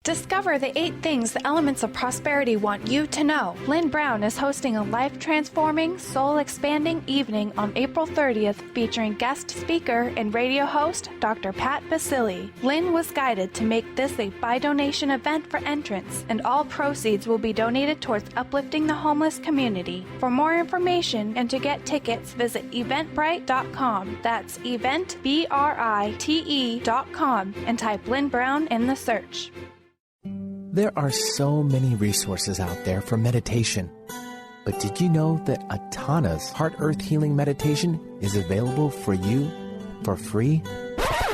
Discover the 8 things the elements of prosperity want you to know. Lynn Brown is hosting a life-transforming, soul-expanding evening on April 30th featuring guest speaker and radio host Dr. Pat Basili. Lynn was guided to make this a by-donation event for entrants, and all proceeds will be donated towards uplifting the homeless community. For more information and to get tickets, visit eventbrite.com. That's eventbrite.com and type Lynn Brown in the search. There are so many resources out there for meditation. But did you know that Atana's Heart Earth Healing Meditation is available for you for free?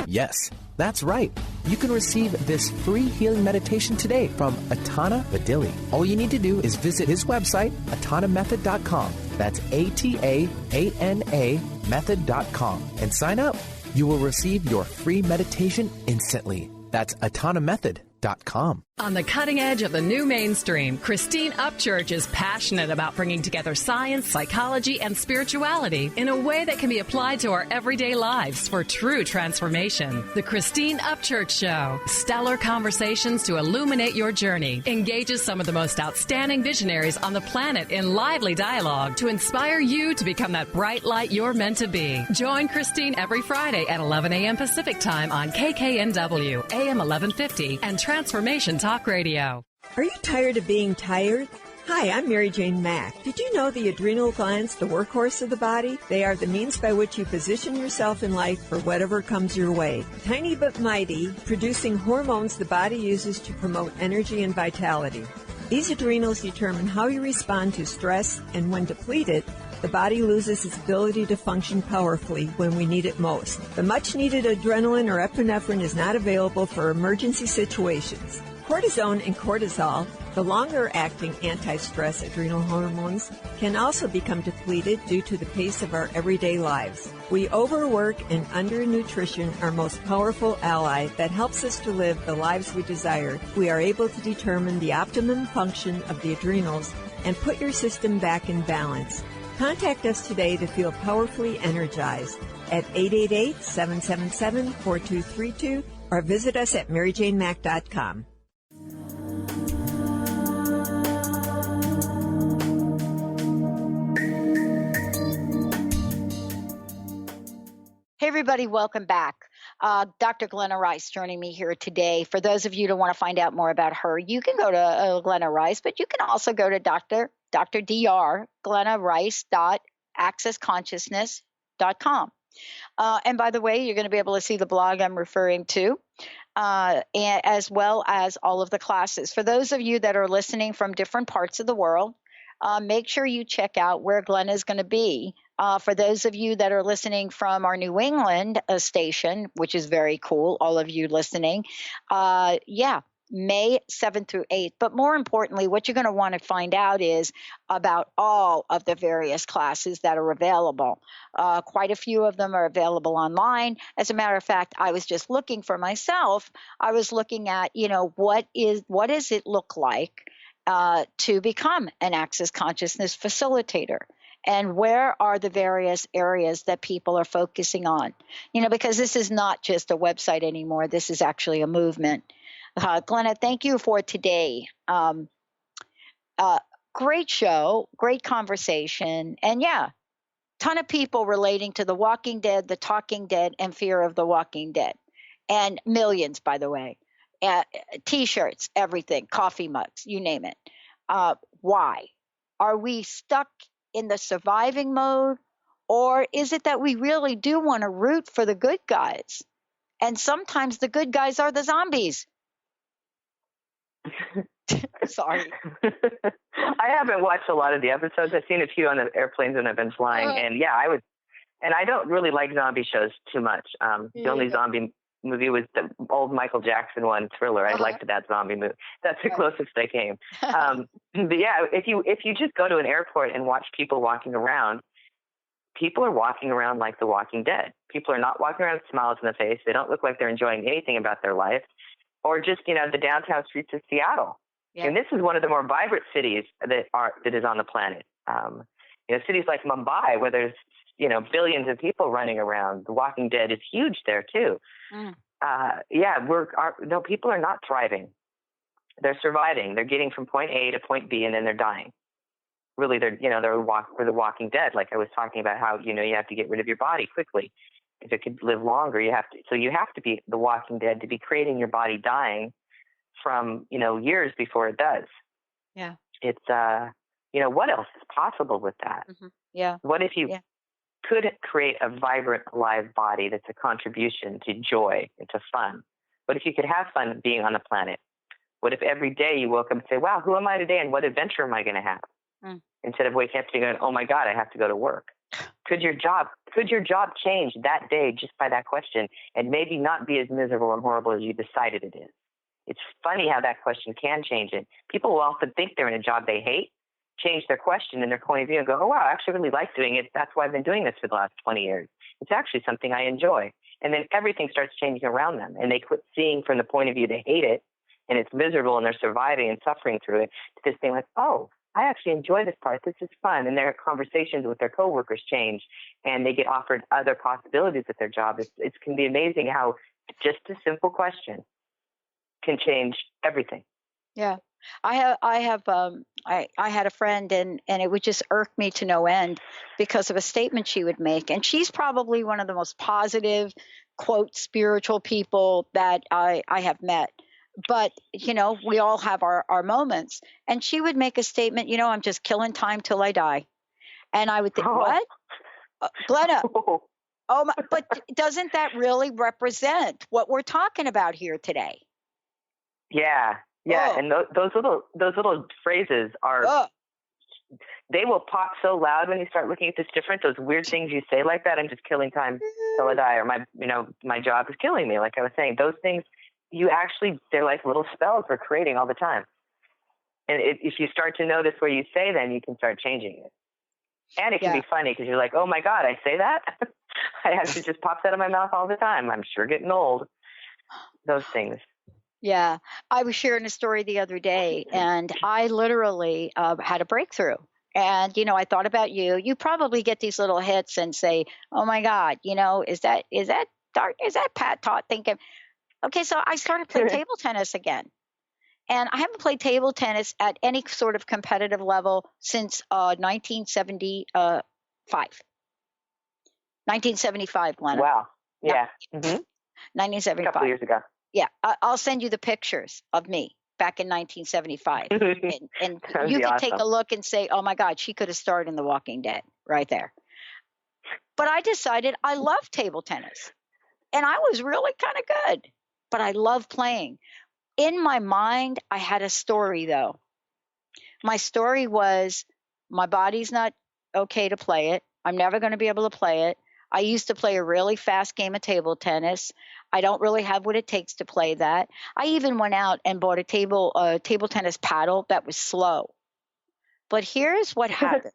Yes, that's right. You can receive this free healing meditation today from Atana Badili. All you need to do is visit his website, atanamethod.com. That's ATAANA method.com, and sign up. You will receive your free meditation instantly. That's atanamethod.com. On the cutting edge of the new mainstream, Christine Upchurch is passionate about bringing together science, psychology, and spirituality in a way that can be applied to our everyday lives for true transformation. The Christine Upchurch Show, stellar conversations to illuminate your journey, engages some of the most outstanding visionaries on the planet in lively dialogue to inspire you to become that bright light you're meant to be. Join Christine every Friday at 11 a.m. Pacific Time on KKNW, AM 1150, and Transformation Talk Radio. Are you tired of being tired? Hi, I'm Mary Jane Mack. Did you know the adrenal glands, the workhorse of the body? They are the means by which you position yourself in life for whatever comes your way. Tiny but mighty, producing hormones the body uses to promote energy and vitality. These adrenals determine how you respond to stress, and when depleted, the body loses its ability to function powerfully when we need it most. The much-needed adrenaline or epinephrine is not available for emergency situations. Cortisone and cortisol, the longer-acting anti-stress adrenal hormones, can also become depleted due to the pace of our everyday lives. We overwork and undernutrition, our most powerful ally that helps us to live the lives we desire. We are able to determine the optimum function of the adrenals and put your system back in balance. Contact us today to feel powerfully energized at 888-777-4232 or visit us at maryjanemack.com. Hey, everybody, welcome back. Dr. Glenna Rice joining me here today. For those of you who want to find out more about her, you can go to Glenna Rice, but you can also go to Dr. GlennaRice.accessconsciousness.com. And by the way, you're going to be able to see the blog I'm referring to, and as well as all of the classes. For those of you that are listening from different parts of the world, make sure you check out where Glenna is going to be. For those of you that are listening from our New England station, which is very cool, all of you listening, May 7th through 8th. But more importantly, what you're going to want to find out is about all of the various classes that are available. Quite a few of them are available online. As a matter of fact, I was just looking for myself. I was looking at, what does it look like to become an Access Consciousness facilitator? And where are the various areas that people are focusing on? Because this is not just a website anymore. This is actually a movement. Glenna, thank you for today. Great show, great conversation. And ton of people relating to The Walking Dead, The Talking Dead, and Fear of the Walking Dead. And millions, by the way. T-shirts, everything, coffee mugs, you name it. Why? Are we stuck in the surviving mode, or is it that we really do want to root for the good guys? And sometimes the good guys are the zombies. Sorry. I haven't watched a lot of the episodes. I've seen a few on the airplanes when I've been flying, and I don't really like zombie shows too much. The only zombie movie was the old Michael Jackson one, Thriller. I liked that zombie movie. That's the closest I came. But if you just go to an airport and watch people walking around, people are walking around like The Walking Dead. People are not walking around with smiles on their face. They don't look like they're enjoying anything about their life, or just the downtown streets of Seattle. Yeah. And this is one of the more vibrant cities that is on the planet. Cities like Mumbai, where there's billions of people running around. The Walking Dead is huge there too. People are not thriving. They're surviving. They're getting from point A to point B, and then they're dying. Really, we're the Walking Dead. Like I was talking about how, you have to get rid of your body quickly. If it could live longer, you have to be the Walking Dead to be creating your body dying from, years before it does. Yeah. It's, what else is possible with that? Mm-hmm. Yeah. What if you could create a vibrant, alive body that's a contribution to joy and to fun? What if you could have fun being on the planet? What if every day you woke up and say, wow, who am I today and what adventure am I going to have? Instead of waking up and going, oh my God, I have to go to work. Could your job change that day just by that question and maybe not be as miserable and horrible as you decided it is? It's funny how that question can change it. People will often think they're in a job they hate, change their question and their point of view and go, oh, wow, I actually really like doing it. That's why I've been doing this for the last 20 years. It's actually something I enjoy. And then everything starts changing around them, and they quit seeing from the point of view they hate it, and it's miserable, and they're surviving and suffering through it, to this thing like, oh, I actually enjoy this part. This is fun. And their conversations with their coworkers change, and they get offered other possibilities at their job. It can be amazing how just a simple question can change everything. Yeah. I had a friend, and it would just irk me to no end because of a statement she would make. And she's probably one of the most positive, quote, spiritual people that I have met. But, we all have our moments. And she would make a statement, I'm just killing time till I die. And I would think, what? Glenna, oh my, but doesn't that really represent what we're talking about here today? Yeah. Yeah, and those little phrases are they will pop so loud when you start looking at this different. Those weird things you say like that, I'm just killing time till I die, or my job is killing me. Like I was saying, those things, they're like little spells we're creating all the time. And if you start to notice where you say them, you can start changing it. And it can be funny because you're like, oh my God, I say that? I actually just pops out of my mouth all the time. I'm sure getting old. Those things. Yeah. I was sharing a story the other day, and I literally had a breakthrough. And, I thought about you. You probably get these little hits and say, oh my God, is that Pat Todd thinking? Okay, so I started playing table tennis again. And I haven't played table tennis at any sort of competitive level since 1975. 1975, Glenna. Wow. Yeah. 1975. A couple of years ago. Yeah. I'll send you the pictures of me back in 1975. and you can take a look and say, oh my God, she could have starred in The Walking Dead right there. But I decided I love table tennis. And I was really kind of good. But I love playing. In my mind, I had a story, though. My story was my body's not okay to play it. I'm never going to be able to play it. I used to play a really fast game of table tennis. I don't really have what it takes to play that. I even went out and bought a table tennis paddle that was slow. But here's what happened.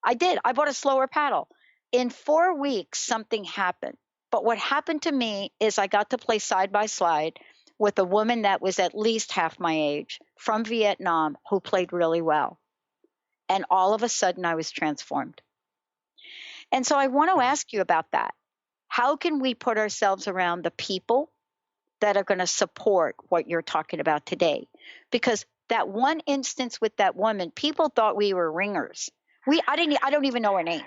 I did. I bought a slower paddle. In 4 weeks, something happened. But what happened to me is I got to play side by side with a woman that was at least half my age from Vietnam who played really well. And all of a sudden I was transformed. And so I want to ask you about that. How can we put ourselves around the people that are going to support what you're talking about today? Because that one instance with that woman, people thought we were ringers. I don't even know her name.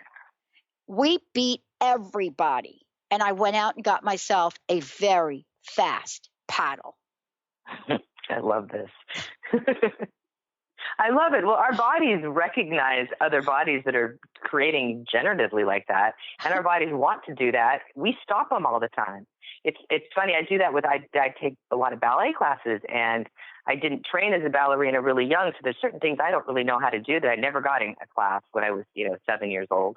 We beat everybody. And I went out and got myself a very fast paddle. I love this. I love it. Well, our bodies recognize other bodies that are creating generatively like that, and our bodies want to do that. We stop them all the time. It's funny. I do that I take a lot of ballet classes, and I didn't train as a ballerina really young, so there's certain things I don't really know how to do that I never got in a class when I was 7 years old.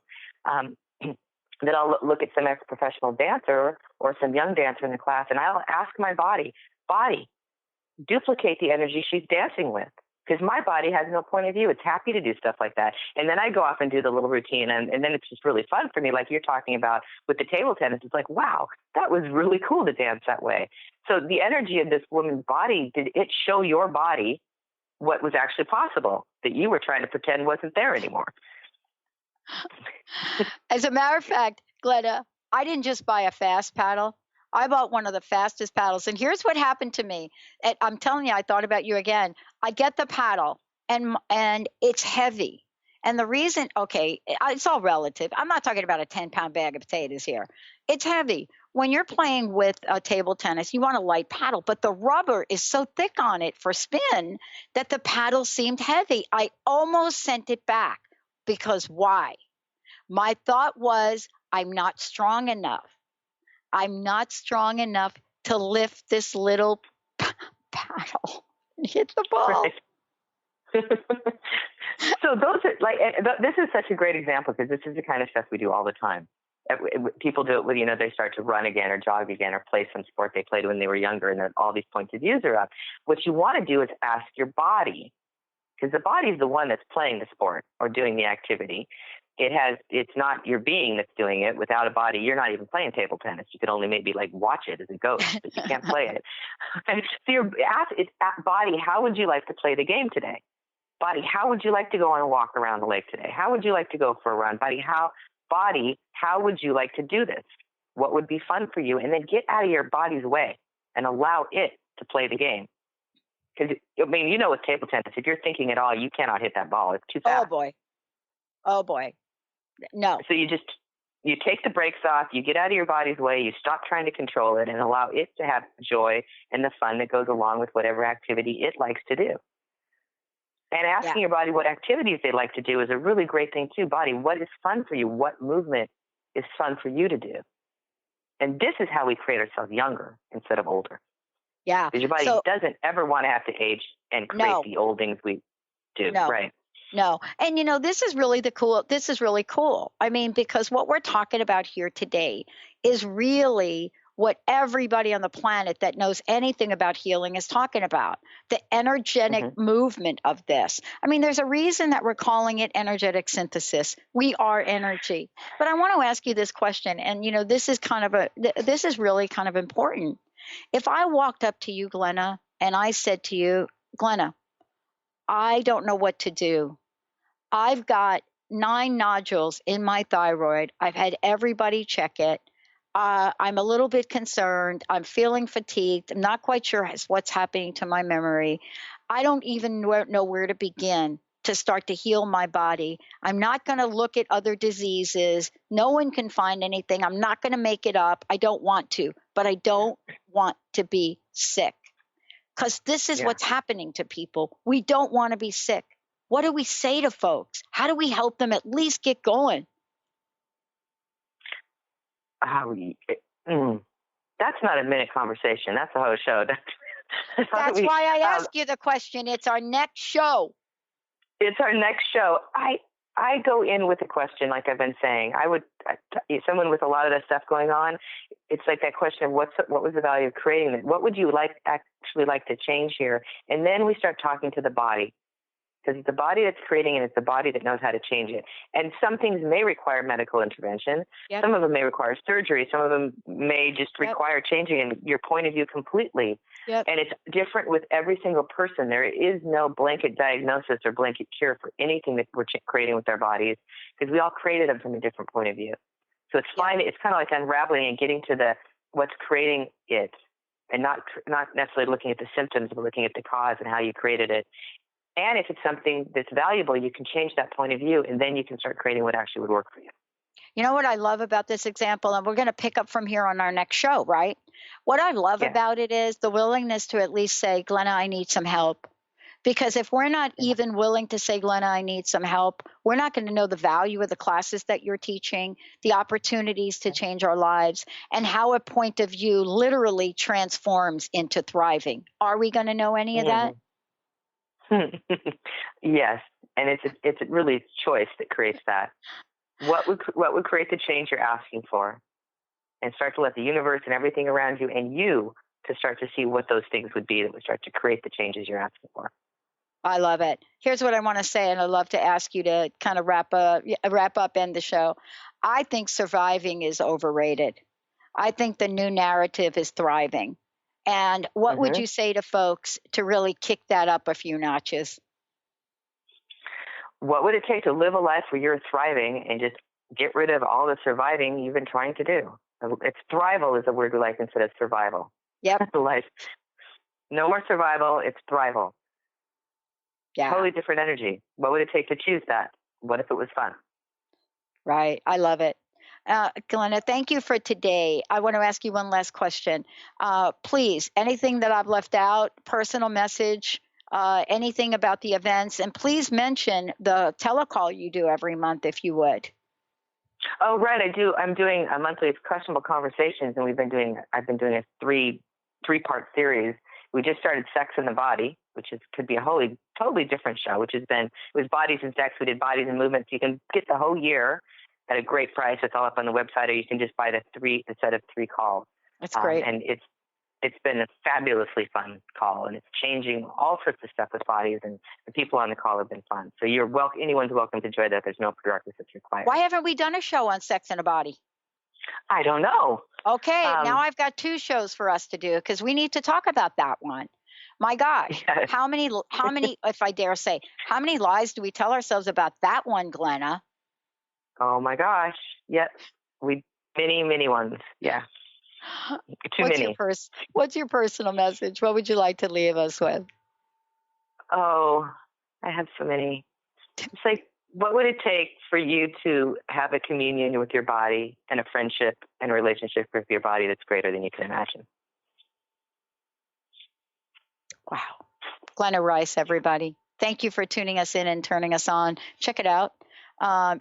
Then I'll look at some ex-professional dancer or some young dancer in the class, and I'll ask my body, duplicate the energy she's dancing with. Because my body has no point of view. It's happy to do stuff like that. And then I go off and do the little routine, and then it's just really fun for me, like you're talking about with the table tennis. It's like, wow, that was really cool to dance that way. So the energy of this woman's body, did it show your body what was actually possible that you were trying to pretend wasn't there anymore? As a matter of fact, Glenna, I didn't just buy a fast paddle. I bought one of the fastest paddles. And here's what happened to me. I'm telling you, I thought about you again. I get the paddle, and it's heavy. And the reason, it's all relative. I'm not talking about a 10-pound bag of potatoes here. It's heavy. When you're playing with table tennis, you want a light paddle, but the rubber is so thick on it for spin that the paddle seemed heavy. I almost sent it back because why? My thought was, I'm not strong enough. I'm not strong enough to lift this little paddle and hit the ball. Right. So those are this is such a great example because this is the kind of stuff we do all the time. People do it with, they start to run again or jog again or play some sport they played when they were younger, and all these points of views are up. What you want to do is ask your body, because the body is the one that's playing the sport or doing the activity. It's not your being that's doing it. Without a body, you're not even playing table tennis. You can only maybe watch it as a ghost, but you can't play it. So it's body, how would you like to play the game today? Body, how would you like to go on a walk around the lake today? How would you like to go for a run? Body, how would you like to do this? What would be fun for you? And then get out of your body's way and allow it to play the game. Because, with table tennis, if you're thinking at all, you cannot hit that ball. It's too fast. Oh, boy. No. So you take the brakes off, you get out of your body's way, you stop trying to control it and allow it to have joy and the fun that goes along with whatever activity it likes to do. And asking your body what activities they like to do is a really great thing too. Body, what is fun for you? What movement is fun for you to do? And this is how we create ourselves younger instead of older. Yeah. Because your body doesn't ever want to have to age and create the old things we do. No. Right. No. And this is really cool. I mean, because what we're talking about here today is really what everybody on the planet that knows anything about healing is talking about, the energetic movement of this. I mean, there's a reason that we're calling it energetic synthesis. We are energy. But I want to ask you this question, and this is really kind of important. If I walked up to you, Glenna, and I said to you, Glenna, I don't know what to do. I've got 9 nodules in my thyroid. I've had everybody check it. I'm a little bit concerned. I'm feeling fatigued. I'm not quite sure what's happening to my memory. I don't even know where to begin to start to heal my body. I'm not going to look at other diseases. No one can find anything. I'm not going to make it up. I don't want to, but I don't want to be sick. Because this is what's happening to people. We don't want to be sick. What do we say to folks? How do we help them at least get going? That's not a minute conversation. That's a whole show. That's why I ask you the question. It's our next show. It's our next show. I go in with a question, like I've been saying. Someone with a lot of that stuff going on, it's like that question of what was the value of creating it? What would you actually like to change here? And then we start talking to the body. Because it's the body that's creating it, it's the body that knows how to change it. And some things may require medical intervention. Yep. Some of them may require surgery. Some of them may just require changing in your point of view completely. Yep. And it's different with every single person. There is no blanket diagnosis or blanket cure for anything that we're creating with our bodies, because we all created them from a different point of view. So it's fine. It's kind of like unraveling and getting to what's creating it, and not necessarily looking at the symptoms, but looking at the cause and how you created it. And if it's something that's valuable, you can change that point of view, and then you can start creating what actually would work for you. You know what I love about this example, and we're going to pick up from here on our next show, right? What I love about it is the willingness to at least say, Glenna, I need some help. Because if we're not even willing to say, Glenna, I need some help, we're not going to know the value of the classes that you're teaching, the opportunities to change our lives, and how a point of view literally transforms into thriving. Are we going to know any of that? Yes, and it's really choice that creates that. What would create the change you're asking for, and start to let the universe and everything around you and you to start to see what those things would be that would start to create the changes you're asking for. I love it. Here's what I want to say, and I'd love to ask you to kind of wrap up, end the show. I think surviving is overrated. I think the new narrative is thriving. And what would you say to folks to really kick that up a few notches? What would it take to live a life where you're thriving and just get rid of all the surviving you've been trying to do? It's thrival is the word we like instead of survival. Yep. Life. No more survival. It's thrival. Yeah. Totally different energy. What would it take to choose that? What if it was fun? Right. I love it. Glenna, thank you for today. I want to ask you one last question. Please, anything that I've left out, personal message, anything about the events, and please mention the telecall you do every month, if you would. Oh, right. I do. I'm doing a monthly questionable conversations, and I've been doing a three-part series. We just started Sex and the Body, which could be a totally different show, it was Bodies and Sex. We did Bodies and Movement. So you can get the whole year at a great price. It's all up on the website, or you can just buy the set of 3 calls. That's great. And it's been a fabulously fun call, and it's changing all sorts of stuff with bodies, and the people on the call have been fun. So you're welcome. Anyone's welcome to join that. There's no prerequisites required. Why haven't we done a show on Sex and the Body? I don't know. Okay, now I've got 2 shows for us to do, because we need to talk about that one. My gosh, yes. How many, if I dare say, how many lies do we tell ourselves about that one, Glenna? Oh my gosh. Yep. Many ones. Yeah. Too many. What's your personal message? What would you like to leave us with? Oh, I have so many. It's like, what would it take for you to have a communion with your body and a friendship and a relationship with your body that's greater than you can imagine? Wow. Glenna Rice, everybody. Thank you for tuning us in and turning us on. Check it out.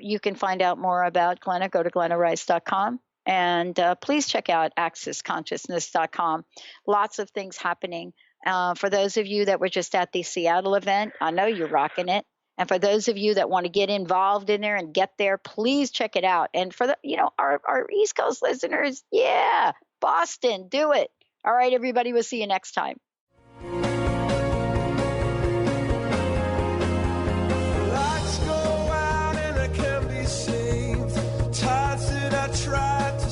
You can find out more about Glenna. Go to glennarice.com. And please check out accessconsciousness.com. Lots of things happening. For those of you that were just at the Seattle event, I know you're rocking it. And for those of you that want to get involved in there and get there, please check it out. And for the, our East Coast listeners, yeah, Boston, do it. All right, everybody, we'll see you next time. Lights go out and I can't be saved. Tides that I tried to